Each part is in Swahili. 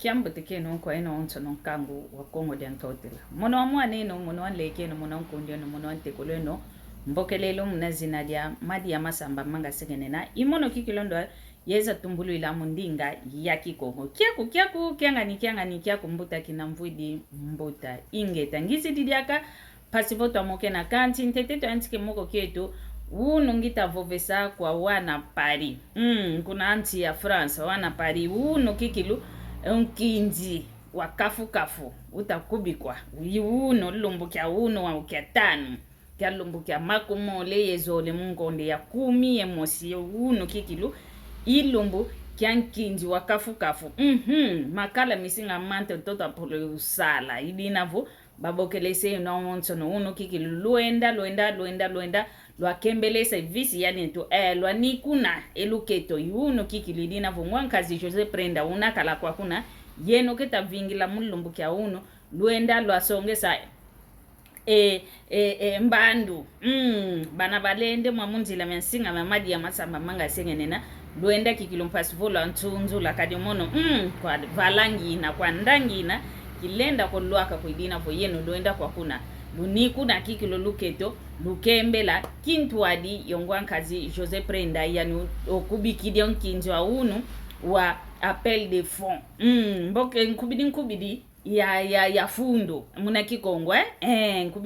Kiambo teke no ko eno onso no kangu wa Kongo de antotela. Mono amwa neno mono anleke no mono nkundio no mono antekolo no mbokelelo mnazina dia madi ya masamba manga segenena imono kikilondo yeza tumbulu ila mundinga ya kikongo kianga ni kiaku mbuta kinamvudi mbuta inge tangisi didiaka pasivoto amoke na kanti nteteto antike moko kietu unu ngita vovesa kwa wana Paris kuna anti ya France wana Paris unu kikilu unkinzi wa kafu utakubikwa uno lumbukia uno wa ukia tanu kia lumbukia makumole yezole mungonde ya 10 emosi uno kikilu ilumbu kia nkinzi wa kafu makala misinga mante toto apole usala idinavo babokelese na onsono uno kikilu luenda lwa kembelese visi yani to lwa nikuna eluketo yuno kikilu idinavo mwankazi Jose prenda unakala kwa kuna yeno keta vingila mulumbu kia uno luenda lwa songesa mbandu bana balende mwamunzila mensinga mamadi ya masamba manga sengenena luenda kikilu mpasi vola ntunzu la kadimono kwa valangina kwa ndangina kilenda ko luaka kuidina vo yeno luenda kwa kuna luniku na kikilu luketo lukembela kintuadi yongwankazi Jose prenda yani okubikidi onkinzi wa unu wa appel de fond mboke nkubidi ya fundo muna kikongo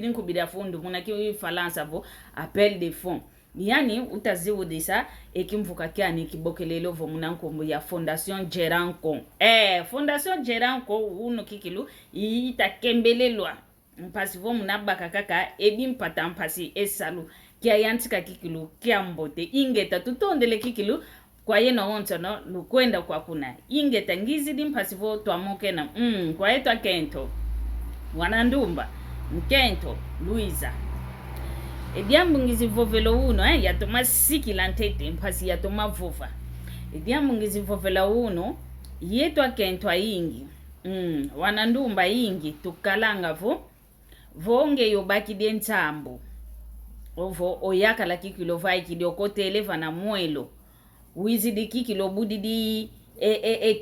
nkubidi ya fundo muna ki falansa vo appel de fond yani utaziwu disa ekimvuka kyani kibokelelo vo muna nkombo ya Fondation Geranko Fondation Geranko uno kikilu itakembelelwa mpasi vo muna bakakaka ebi mpata mpasi esalu kia yantika kikilu kia mbote ingeta tutondele kikilu kwa yeno ontono lukwenda kwa kuna ingeta ngizidi mpasi vo tuamoke na kwa yetu akento wanandumba mkento Luisa ediambu ngizi vovelo uno yatoma siki lantete mpasi yatoma vova ediambu ngizi vovelo uno yetu akento ingi wanandumba ingi tukalanga vonge yobaki dentambo ovo oyaka la kikilo vai kidokote eleva na mwelo wizidi kikilo budidi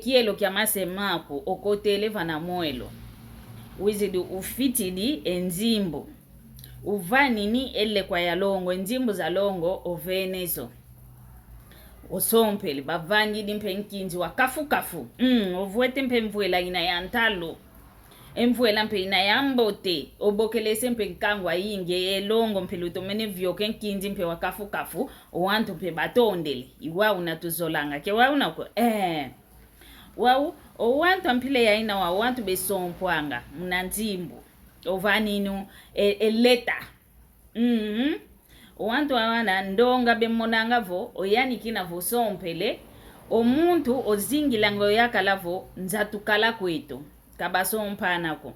kielo kya masemako okote eleva na mwelo wizidi ufitidi enzimbo uvanini ele kwa ya longo enzimbo za longo ovenezo osompeli bavangi dimpe nkinzi wa kafu ovuete mpe mvuela ina ya ntalo emvuela mpe ina ya mbote obokelese mpe nkangwa inge elongo mpe lutomene vyoke nkinzi mpe wa kafu owantu mpe batondele iwa unatuzolanga ke wa unako wau owantu mpile ya ina wa wantu besompwanga mnanzimbo ovaninu eleta owantu awana ndonga bemonanga vo oyani kina vo sompele omuntu ozingilango yakalavo nzatukala kwetu kabasompanako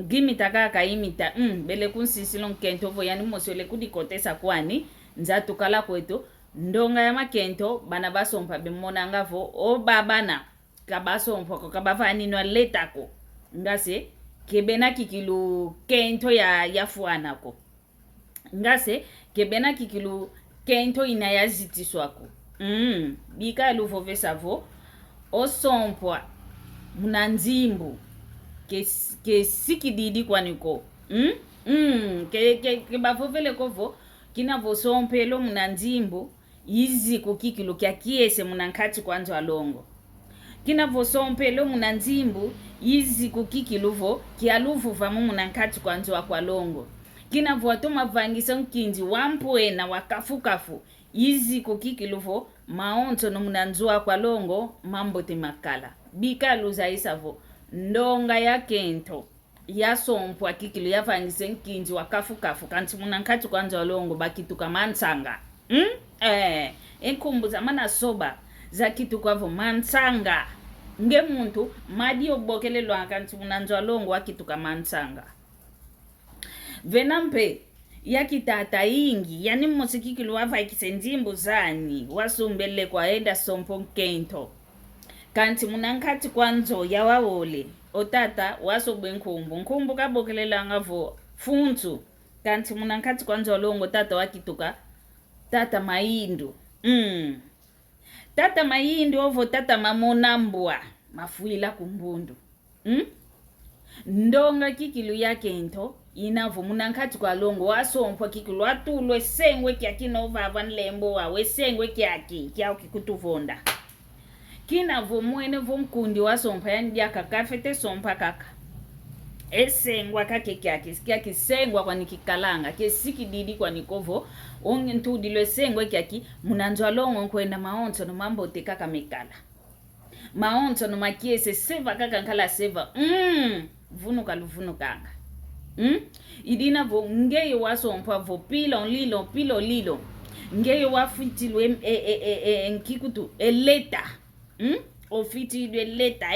gimita kaka imita bele kunsisilo nkento vo yani mosole kudikotesa kwani nzatukala kwetu ndonga ya makento bana basompa bemonanga vo obabana kabasompa ko kabavanino letako ngase kebena kikilu kento ya fuanako ngase kebena kikilu kento inayazitiswako bika luvovesa vo osompwa munanzimbu ke sikididi kwaniko ke bavovele kovo kina vo sompelo munanzimbu yizi kukikilu kya kiese munankati kwanzo alongo kina vo sompelo munanzimbu yizi kukikiluvo kialuvu vamu munankati kwanzo akwalongo kina vo atoma vangisa nkinzi wampoena wakafu yizi kukikiluvo maonto no munanzua kwalongo mambote makala bika luzaisa vo ndonga ya kento ya sompwa kikilu ya vangisa nkinzi wakafu kanti munankati kwanzo alongo bakituka mansanga enkumbuza mana soba za kituka vo mansanga nge muntu madi obokelelwa akanti munanzwa longo wakituka mansanga venampe yakitata ingi yani musikikilu wava ikisenzimbu zani wasumbele kwa enda sompo nkento kanti munankati kwanzo ya wawole otata wasobwe nkumbu kabokelela ngavo funtu kanti munankati kwanzo longo tata wakituka tata maindu tata mayindi ovo tata mamonambwa mafuila kumbundu. Ndonga kikilu yake into inavo munankati kwa longo wasompwa kikilu atulwe sengwe kyakino vava nlembo wawe sengwe kyaki kyao kikutuvonda kinavo mwene vomkundi wasompwa yani diaka kafete sompa kaka esengwa kake kyaki sengwa kwa nikikalanga kesiki didi kwa nikovo onge ntudilwe sengwe kyaki munanjwa longo kwenda maonto no mambo te kaka mekala maonto no makiese seva kaka nkala seva vunuka luvunukanga idina vo ngeyo wasompwa vo pilo lilo ngeyo wafitilwe nkikutu eleta ofitilwe leta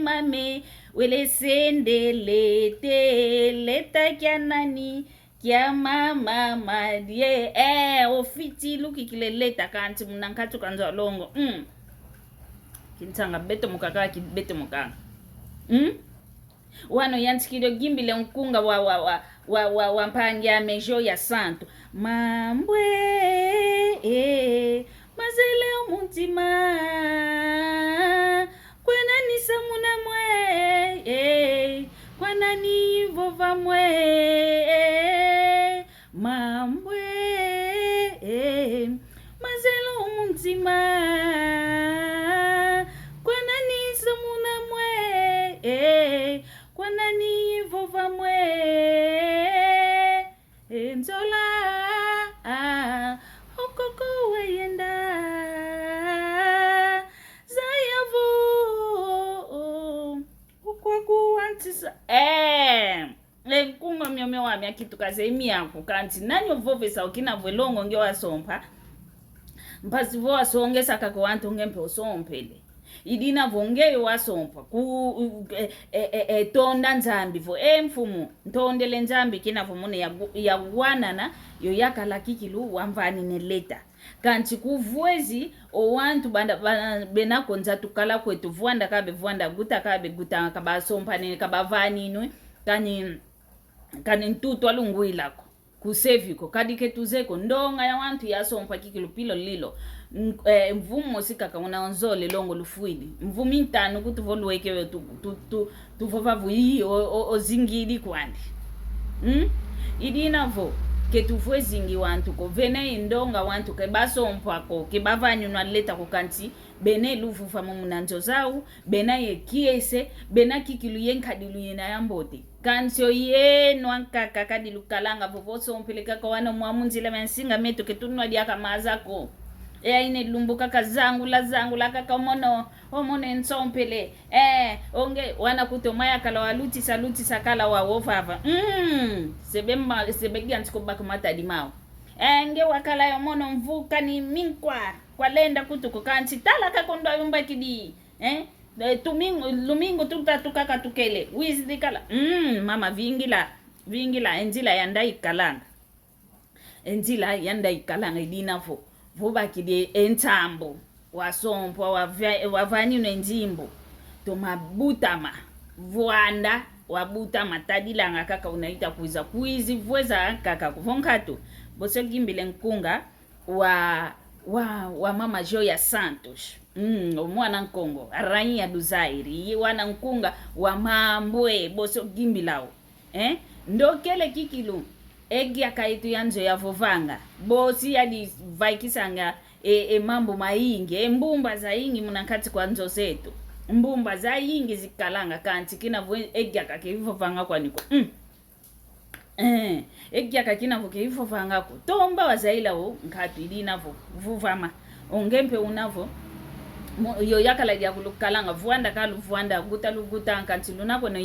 mame wele sende leta kya nani kya mama madie ofitilu kikile leta kanti munankatu kanza longo kintanga beto mukaka ki beto mukanga wano yantikilo gimbile nkunga wa mpangia mejo ya santo mambwe mazele omuntima kwenani samuna mwe kwenani vova mwe mambwe mazele omuntima kwenani samuna mwe kwenani vova mwe enzola okoko weyenda zayavo ukwaku antisa kunga myome wami akitukaze imiyangu kanti nanyo vovesa ukina vwelongo nge wasompa mpasi vo wasongesa kako wantu ngempe usompele idina vongeyo wasompa ku tonda nzambi vo mfumu ntondele nzambi kina vomone ya wanana yo yakala kikilu wamvani neleta kanti kuvwezi o wantu banda benako nzatu kala kwetu vuanda kabe guta kabasompa ne kabavani inwe kani ntutu alunguilako kuseviko kadike tuzeko ndonga ya wantu yasompa kikilu pilo lilo mvumo sikaka unaonzole longo lufuili mvumi ntano kuti voluwekewe tuvovavu iyi ozingidi kwandi idinavo ketufwe zingi wantu ko vene indonga wantu ke basompako ke bavanyu naleta ko kanti bene luvufa mumunanzo zau bena yekiese bena kikilu yenkadilu yena yambote kanso yeno ankaka kadilu kalanga vovoso mpeleka kwa wana mwamunzile mensinga meto ketunwa diaka mazako ine lumbuka kazangu la kaka omono ensompele onge wana kutomaya kala waluti saluti sakala wa wovava sebegi antiko bakumata dimao nge wakala yomono mvuka ni minkwa kwa lenda kutuko kanti tala kakondo yumba kidi lumingo tukaka tukele wizdikala mama vingila enzila yanda ikalanga idinafo vobakide entambo wasompwa wavani nenzimbo tomabutama vuanda wabutama tadilanga kaka unaita kuizi vweza kaka kuvonkato boso gimbile nkunga wa mama Joya Santos omwana nkongo rainha do Zaire wana nkunga wa mambwe boso gimbilao ndokele kikilu egi akaitu yanzo ya vovanga bosi yadi vaikisanga mambo maingi mbumba za ingi munankati kwa nzo zetu mbumba za ingi zikalanga kanti kina egi akakivovanga kwa niko egi akakina vokivovanga ko tomba wazaila wo nkatu idinavo vuvama ongempe unavo yo yakala ya kulukalanga vuanda vuanda guta kanti lunako no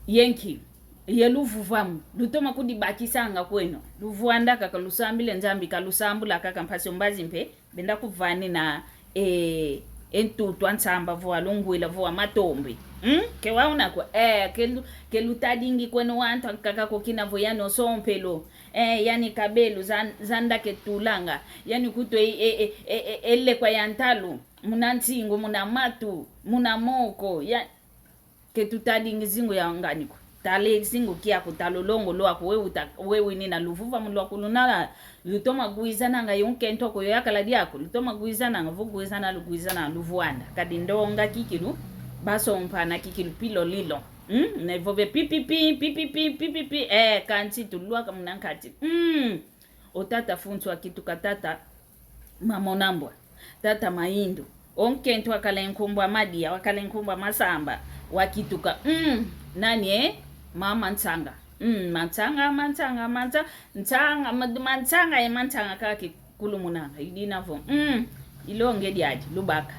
yenki yeluvuvamu lutoma kudi bakisanga kweno luvuanda kaka lusambile nzambi kalusambula kaka mpasi mbazi mpe benda kuvani na entutu ansamba voa lungwila voa matombe ke wauna ko ke lutadingi kweno wanta kaka kokina voyano sompelo yani kabelu zanda ke tulanga yani kuto elle kwa yantalu munantingo munamatu munamoko ya ke tutadingi zingo ya nganiko tale singo kia kutalolongo lo ako wewe ni na luvuva mulwa kulunala lutoma guizana nga yonke ntoko yo yakala diako lutoma guizana nga vuguizana luguizana luvuanda kadindonga kikilu baso mpana kikilu pilo lilo na vove pipipi kanti tulua kamunankati otata funtu akitu katata mamonambwa tata maindo onkentu akalenkumbwa madia wakalenkumbwa masamba wakituka nani mama ntanga mantanga kaki kulumunanga idinavo ilonge diadi lubaka